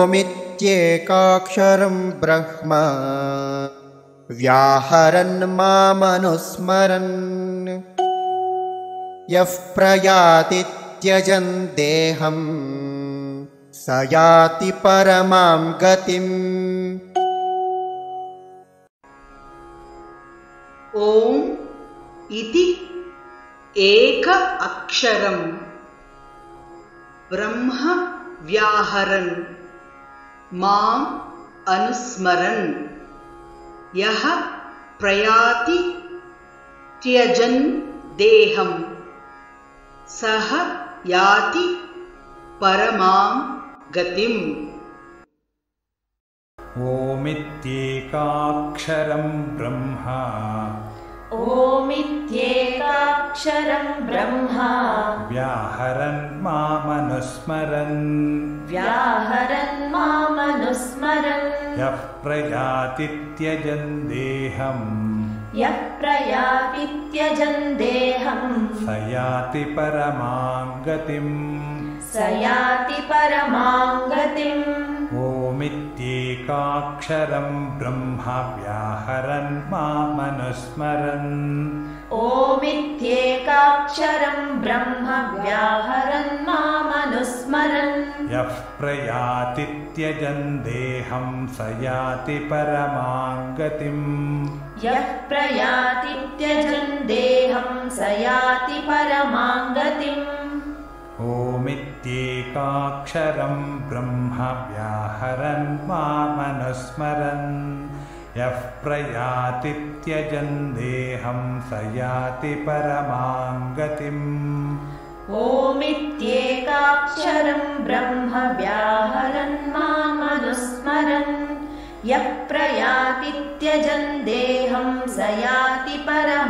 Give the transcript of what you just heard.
ओमित्येकाक्षरं ब्रह्म व्याहरन् मामनुस्मरन् यः प्रयाति त्यजन् देहं स याति परमां गतिम्। ओम इति एक अक्षरं ब्रह्म व्याहरन् माम् अनुस्मरन् यः प्रयाति त्यजन् देहं सः याति परमां गतिम्। ओमित्येकाक्षरं ब्रह्म ओमित्येकाक्षरं ब्रह्म व्याहरन् मामनुस्मरन् यः प्रयाति त्यजन् देहं स याति परमां गतिम्। ओमित्येकाक्षरं ब्रह्म व्याहरन् मामनुस्मरन् यः प्रयाति त्यजन् देहं स याति परमां गतिम्। ओमित्येकाक्षरं ब्रह्म व्याहरन् मामनुस्मरन् यः प्रयाति त्यजन् देहं स याति परमां गतिम्। ओमित्येकाक्षरं ब्रह्म व्याहरन् मामनुस्मरन् यः प्रयाति त्यजन् देहं स याति परमां